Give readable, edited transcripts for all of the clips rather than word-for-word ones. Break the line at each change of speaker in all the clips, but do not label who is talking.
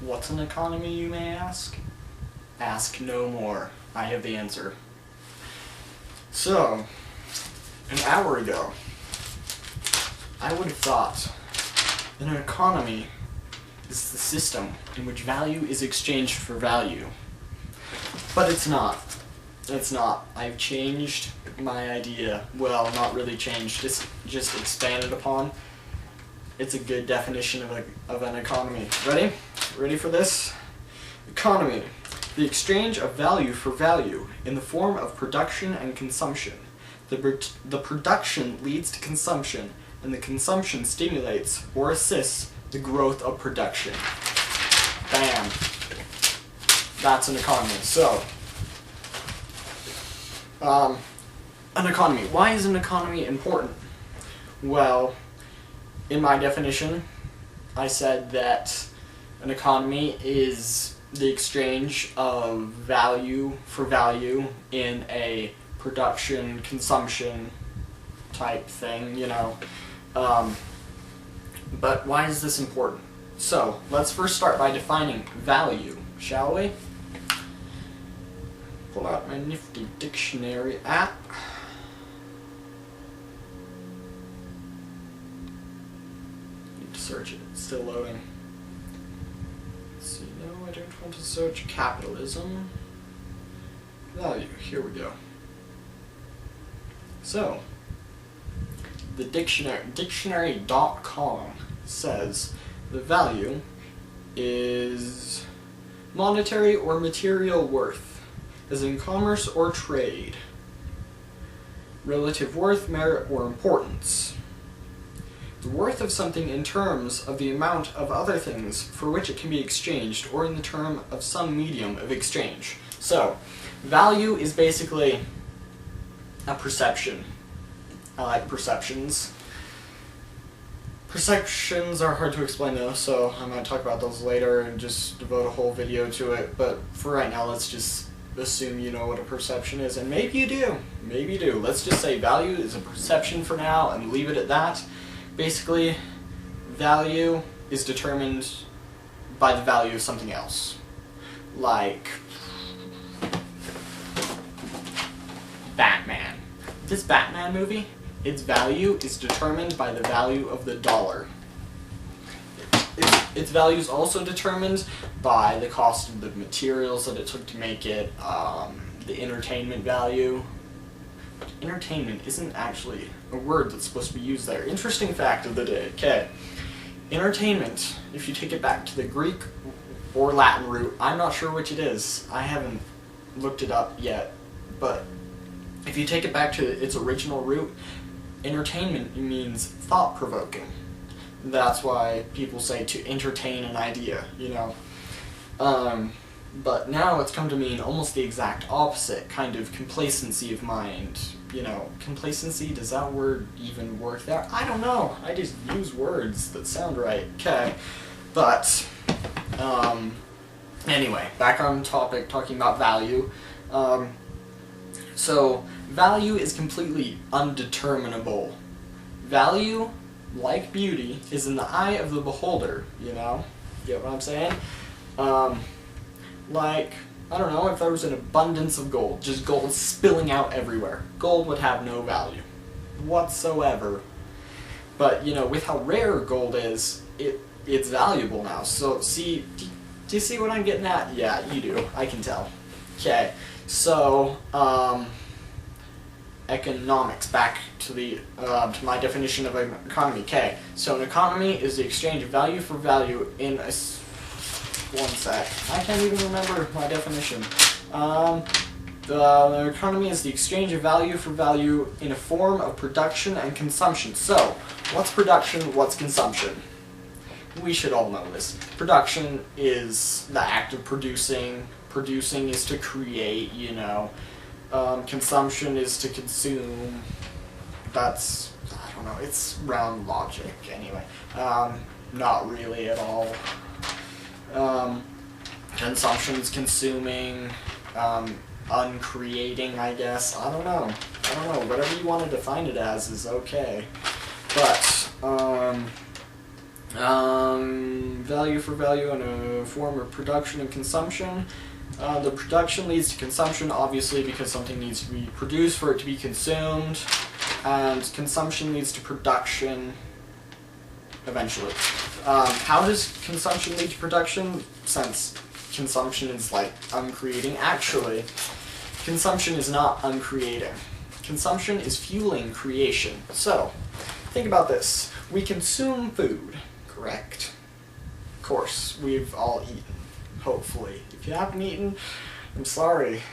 What's an economy, you may ask? Ask no more. I have the answer. So, an hour ago, I would have thought that an economy is the system in which value is exchanged for value. But it's not. It's not. I've changed my idea. Well, not really changed, just expanded upon. It's a good definition of an economy. Ready? Ready for this? Economy. The exchange of value for value in the form of production and consumption. The production leads to consumption, and the consumption stimulates or assists the growth of production. Bam. That's an economy. So, an economy. Why is an economy important? Well, in my definition, I said that an economy is the exchange of value for value in a production, consumption type thing, you know. But why is this important? So, let's first start by defining value, shall we? Pull out my nifty dictionary app. Need to search it, it's still loading. Let's see, no, I don't want to search capitalism. Value, here we go. So, the dictionary.com says the value is monetary or material worth, as in commerce or trade, relative worth, merit, or importance. The worth of something in terms of the amount of other things for which it can be exchanged, or in the term of some medium of exchange. So, value is basically a perception. I like perceptions. Perceptions are hard to explain though, so I might talk about those later and just devote a whole video to it, but for right now let's just assume you know what a perception is, and maybe you do, maybe you do. Let's just say value is a perception for now and leave it at that. Basically, value is determined by the value of something else. Like Batman. This Batman movie, its value is determined by the value of the dollar. Its value is also determined by the cost of the materials that it took to make it, the entertainment value. Entertainment isn't actually a word that's supposed to be used there. Interesting fact of the day. Okay. Entertainment, if you take it back to the Greek or Latin root, I'm not sure which it is. I haven't looked it up yet. But if you take it back to its original root, entertainment means thought-provoking. That's why people say to entertain an idea, you know. But now it's come to mean almost the exact opposite, kind of complacency of mind. You know, complacency, does that word even work there? I don't know. I just use words that sound right. Okay. But, anyway, back on topic, talking about value. So, value is completely undeterminable. Value, like beauty, is in the eye of the beholder, you know? Get what I'm saying? Like, I don't know, if there was an abundance of gold, just gold spilling out everywhere, gold would have no value whatsoever. But, you know, with how rare gold is, it's valuable now. So, see, do you see what I'm getting at? Yeah, you do. I can tell. Okay, so, economics, back to the to my definition of an economy. Okay, so an economy is the exchange of value for value in a one sec. I can't even remember my definition. The economy is the exchange of value for value in a form of production and consumption. So, what's production? What's consumption? We should all know this. Production is the act of producing. Producing is to create, you know. Consumption is to consume. That's, I don't know, it's round logic anyway. Not really at all. Consumption is consuming, uncreating, I guess. I don't know. Whatever you want to define it as is okay. But, Value for value in a form of production and consumption. The production leads to consumption, obviously, because something needs to be produced for it to be consumed, and consumption leads to production eventually. How does consumption lead to production? Since consumption is like uncreating. Actually, consumption is not uncreating. Consumption is fueling creation. So, think about this. We consume food, correct? Of course, we've all eaten, hopefully. If you haven't eaten, I'm sorry.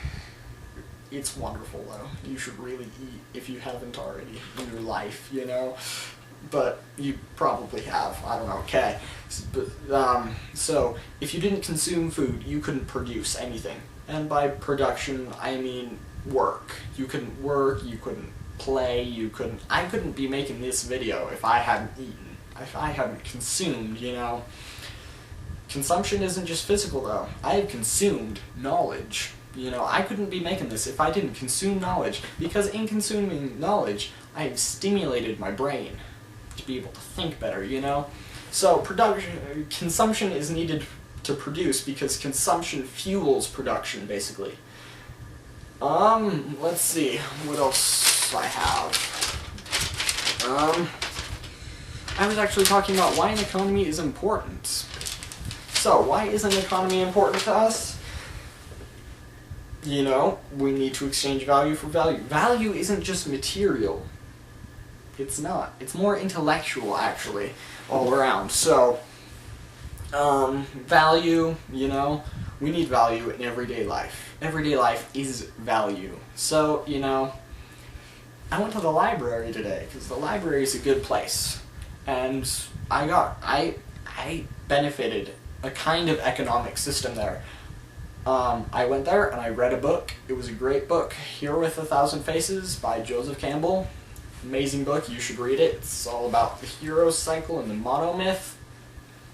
It's wonderful, though. You should really eat if you haven't already in your life, you know? But you probably have. I don't know. Okay. So, if you didn't consume food, you couldn't produce anything. And by production, I mean work. You couldn't work, you couldn't play, I couldn't be making this video if I hadn't eaten, if I hadn't consumed, you know. Consumption isn't just physical, though. I have consumed knowledge. You know, I couldn't be making this if I didn't consume knowledge, because in consuming knowledge, I have stimulated my brain to be able to think better, you know? So consumption is needed to produce because consumption fuels production, basically. Let's see, what else I have. I was actually talking about why an economy is important. So, why is an economy important to us? You know, we need to exchange value for value. Value isn't just material. It's not. It's more intellectual, actually, all around. So, value, you know, we need value in everyday life. Everyday life is value. So, you know, I went to the library today, because the library is a good place. And I benefited a kind of economic system there. I went there and I read a book. It was a great book, Here with a Thousand Faces by Joseph Campbell. Amazing book, you should read it. It's all about the hero cycle and the monomyth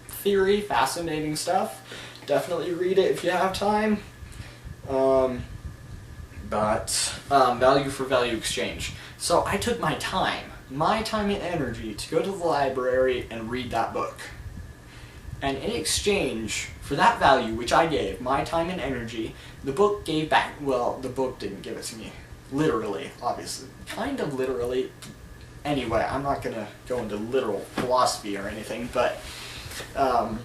theory. Fascinating stuff. Definitely read it if you have time. Value for value exchange. So I took my time and energy to go to the library and read that book. And in exchange for that value, which I gave, my time and energy, the book gave back, well, the book didn't give it to me. Literally, obviously. Kind of literally. Anyway, I'm not going to go into literal philosophy or anything, but the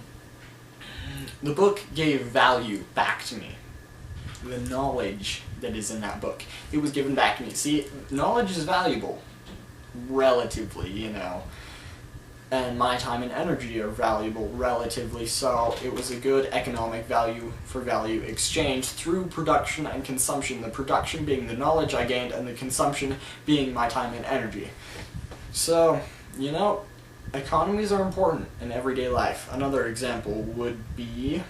book gave value back to me. The knowledge that is in that book. It was given back to me. See, knowledge is valuable. Relatively, you know. And my time and energy are valuable relatively, so it was a good economic value for value exchange through production and consumption, the production being the knowledge I gained and the consumption being my time and energy. So, you know, economies are important in everyday life. Another example would be,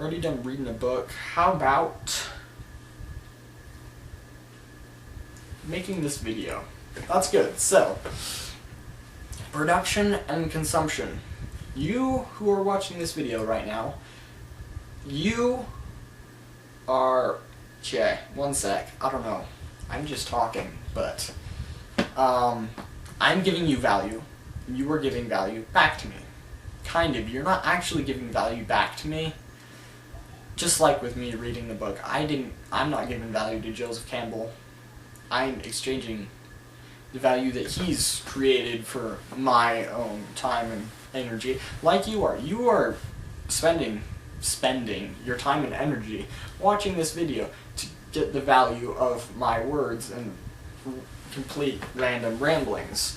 already done reading a book, how about making this video? That's good. So, production and consumption. You who are watching this video right now, you are, okay, one sec, I don't know, I'm just talking, but I'm giving you value, you are giving value back to me. Kind of, you're not actually giving value back to me, just like with me reading the book. I'm not giving value to Joseph Campbell, I'm exchanging the value that he's created for my own time and energy, like you are. You are spending your time and energy watching this video to get the value of my words and complete random ramblings.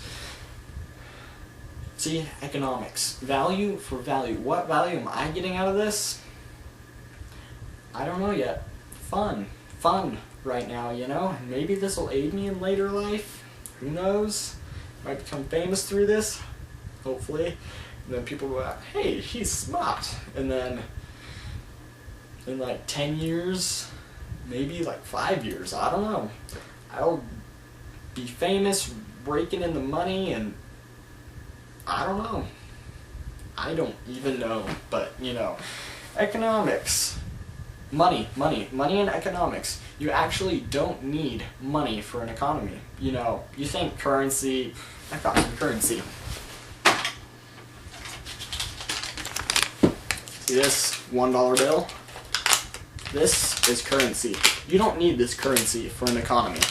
See, economics. Value for value. What value am I getting out of this? I don't know yet. Fun right now, you know? Maybe this will aid me in later life. Who knows? Might become famous through this, hopefully. And then people go out, hey, he's smart. And then in like 10 years, maybe like 5 years, I don't know, I'll be famous, raking in the money, and I don't know. I don't even know, but you know, economics. Money and economics. You actually don't need money for an economy. You know, you think currency, I've got some currency. See this $1 bill? This is currency. You don't need this currency for an economy.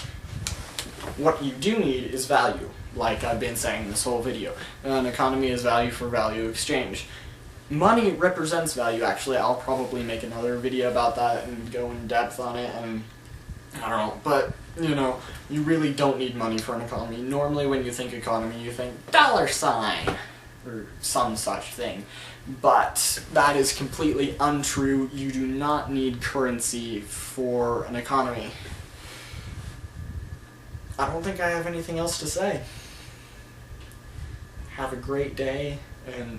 What you do need is value, like I've been saying this whole video. An economy is value for value exchange. Money represents value, actually. I'll probably make another video about that and go in depth on it, and I don't know, but, you know, you really don't need money for an economy. Normally when you think economy, you think dollar sign, or some such thing. But that is completely untrue. You do not need currency for an economy. I don't think I have anything else to say. Have a great day, and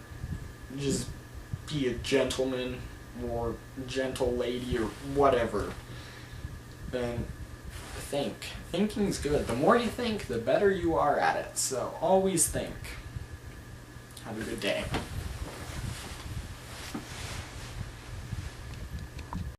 just be a gentleman, or gentle lady, or whatever. And think. Thinking's good. The more you think, the better you are at it. So always think. Have a good day.